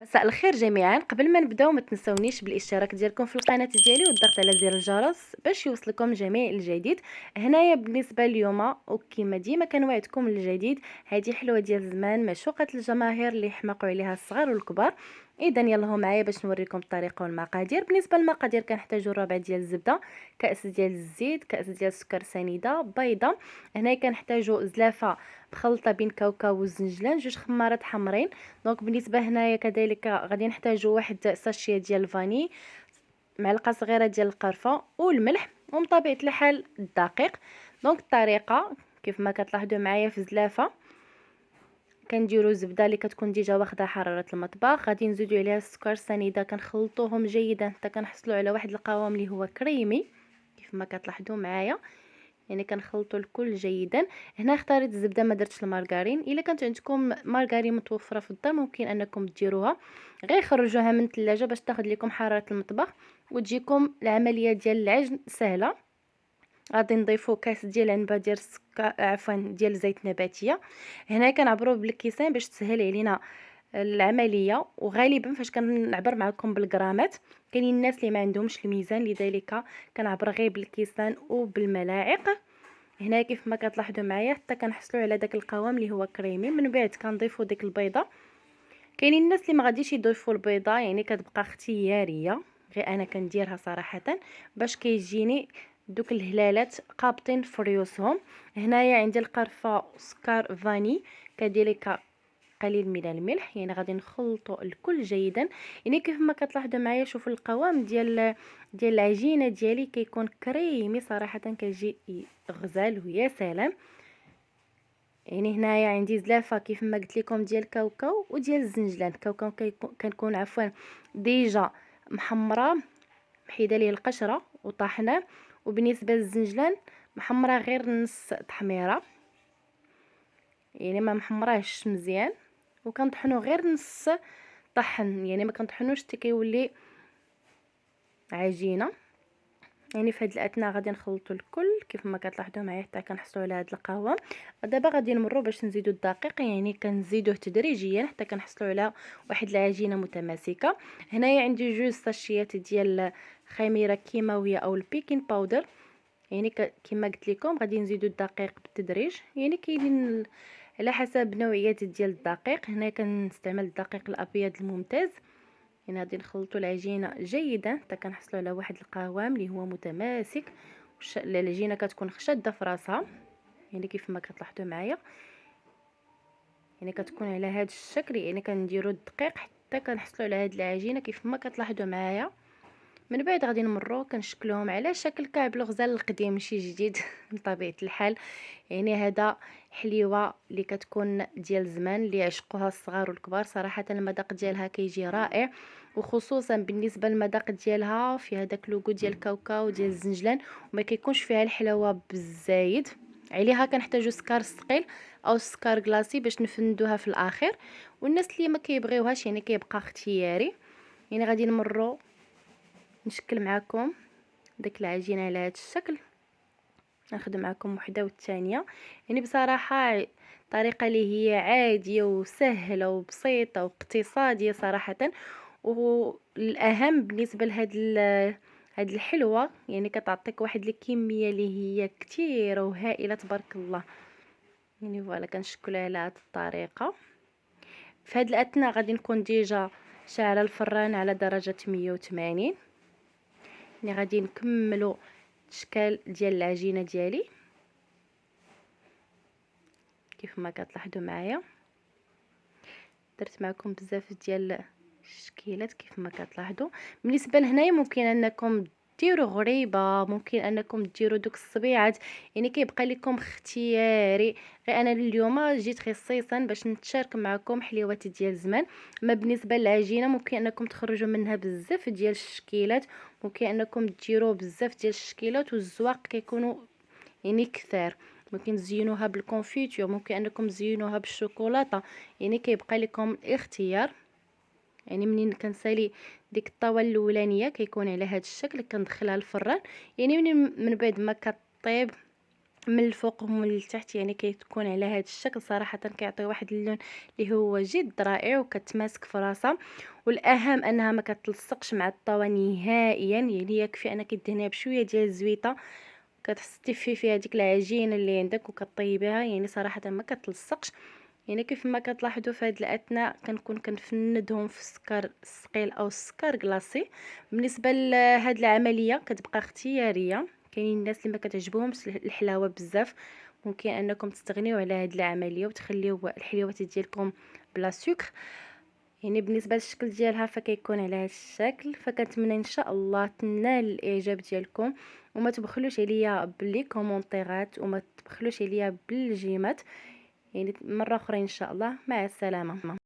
مساء الخير جميعا. قبل ما نبداو ما تنسونيش بالاشتراك ديالكم في القناه ديالي والضغط على زر الجرس باش يوصلكم جميع الجديد. هنايا بالنسبه اليوم وكما ديما كنوعدكم الجديد، هذه حلوه ديال زمان معشوقه الجماهير اللي حماقوا عليها الصغار والكبار. اذا يلا هو معايا باش نوريكم الطريقه والمقادير. بالنسبه للمقادير كنحتاجوا ربع ديال الزبده، كاس ديال الزيت، كاس ديال السكر سنيده، بيضه. هنايا كنحتاجوا زلافه مخلطه بين كاوكاو والزنجلان، جوج خمارات حمرين. دونك بالنسبه هنايا كذلك غادي نحتاجوا واحد ساشيه ديال الفاني، معلقه صغيره ديال القرفه والملح، ومن طبيعه الحال الدقيق. دونك الطريقه كيف ما كتلاحظوا معايا في زلافه كنديروا زبده اللي كتكون ديجا واخده حراره المطبخ، غادي نزيدوا عليها السكر سنيده، كنخلطوهم جيدا حتى كنحصلوا على واحد القوام اللي هو كريمي كيف ما كتلاحظوا معايا. يعني كنخلطوا الكل جيدا. هنا اختاريت الزبده ما درتش المارغرين، الا كانت عندكم مارغرين متوفره في الدار ممكن انكم ديروها، غير خرجوها من الثلاجه باش تاخذ لكم حراره المطبخ وتجيكم العمليه ديال العجن سهله. غادي نضيفوا كاس ديال عنبه ديال السكر، عفوا ديال زيت نباتيه. هنا كنعبروا بالكيسان باش تسهل علينا العمليه، وغالبا فاش كنعبر معكم بالغرامات كاينين الناس اللي ما عندهمش الميزان، لذلك كنعبر غير بالكيسان وبالملاعق. هنا كيف ما كتلاحظوا معايا حتى كنحصلوا على داك القوام اللي هو كريمي. من بعد كنضيفوا ديك البيضه. كاينين الناس اللي ما غاديش يضيفوا البيضه، يعني كتبقى اختياريه، غير انا كنديرها صراحه باش كيجيني دوك الهلالات قابطين في ريوسهم. هنايا عندي القرفه سكر فاني، كذلك قليل من الملح. يعني غادي نخلطوا الكل جيدا. يعني كيف ما كتلاحظوا معايا شوفوا القوام ديال العجينه ديالي كيكون كريمي صراحه، كيجي غزال ويا سلام. يعني هنايا عندي زلافه كيف ما قلت لكم ديال الكاوكاو وديال الزنجلان. الكاوكاو كنكون عفوا ديجا محمره، محيده ليه القشره وطحناه. وبالنسبه للزنجلان محمره غير نص تحميره، يعني ما محمراهش مزيان، وكنطحنو غير نص طحن، يعني ما كنطحنوش حتى كيولي عجينه. يعني في هاد الاثناء غادي نخلطوا الكل كيف ما كتلاحظوا معايا حتى كنحصلوا على هاد القوام. دابا غادي نمروا باش نزيدوا الدقيق، يعني كنزيدوه تدريجيا حتى كنحصلوا على واحد العجينه متماسكه. هنايا عندي جوج ساشيات ديال خميره كيماويه او البيكين باودر. يعني كما قلت لكم غادي نزيدوا الدقيق بالتدريج، يعني كاينين على حسب نوعيات ديال الدقيق. هنا كنستعمل الدقيق الابيض الممتاز. يعني غادي نخلطوا العجينه جيدا حتى كنحصلوا على واحد القوام اللي هو متماسك، العجينه كتكون شاده في راسها. يعني كيف ما كتلاحظوا معايا يعني كتكون على هذا الشكل. يعني كنديروا الدقيق حتى كنحصلوا على هذه العجينه كيف ما كتلاحظوا معايا. من بعد غادي نمروا كنشكلوهم على شكل كعب الغزال القديم ماشي جديد بطبيعه الحال. يعني هذا حليوه اللي كتكون ديال زمان اللي عشقوها الصغار والكبار، صراحه المذاق ديالها كيجي رائع، وخصوصا بالنسبه للمذاق ديالها فيها داك لوغو ديال الكاوكاو ديال الزنجلان، وما كيكونش فيها الحلاوه بالزايد. عليها كنحتاجو سكر ثقيل او سكر كلاصي باش نفندوها في الاخر، والناس اللي ما كيبغيوهاش يعني كيبقى اختياري. يعني غادي نمروا نشكل معكم داك العجينه على هذا الشكل، ناخذ معكم وحده والثانيه. يعني بصراحه طريقه اللي هي عاديه وسهله وبسيطه واقتصاديه صراحه. والاهم بالنسبه هاد الحلوه يعني كتعطيك واحد الكميه اللي هي كثيره وهائله تبارك الله. يعني فوالا كنشكل على هاد الطريقه. في هاد الاثناء غادي نكون ديجا شاعله الفران على درجه 180. يعني غادي نكملوا الاشكال ديال العجينه ديالي كيف ما كتلاحظوا معايا. درت معكم بزاف ديال الشكيلات كيف ما كتلاحظوا. بالنسبه لهنايا ممكن انكم ديروا غريبه، ممكن انكم ديروا دوك الصبيعات، يعني كيبقى لكم اختياري. غير انا اليوم جيت خصيصا باش نتشارك معكم حليوات ديال زمان. اما بالنسبه للعجينه ممكن انكم تخرجوا منها بزاف ديال الشكيلات، ممكن انكم ديروا بزاف ديال الشكيلات والزواق كيكونوا يعني كثار. ممكن تزينوها بالكونفيتور، ممكن انكم تزينوها بالشوكولاته، يعني كيبقى لكم الاختيار. يعني منين كنسالي ديك الطاوه الاولانيه كيكون على هذا الشكل كندخلها الفران. يعني من بعد ما كطيب من الفوق ومن التحت، يعني كتكون على هذا الشكل. صراحه كيعطي واحد اللون اللي هو جد رائع وكتماسك في راسها. والاهم انها ما كتلصقش مع الطاوه نهائيا، يعني يكفي انك دهنيها بشويه ديال الزويته، كتستفي فيها ديك العجينه اللي عندك وكطيبيها، يعني صراحه ما كتلصقش. يعني كيف ما كتلاحظوا في هذه الاثناء كنكون كنفندهم في السكر الثقيل او السكر كلاصي. بالنسبه لهاد العمليه كتبقى اختياريه، كاينين الناس اللي ما كتعجبهمش الحلاوه بزاف، ممكن انكم تستغنيو على هاد العمليه وتخليو الحلويات ديالكم بلا سكر. يعني بالنسبه للشكل ديالها فكيكون على هذا الشكل. فكنتمنى ان شاء الله تنال الاعجاب ديالكم، وما تبخلوش عليا بلي كومونتيرات، وما تبخلوش عليا بالجيمات. يعني مره اخرى ان شاء الله، مع السلامه.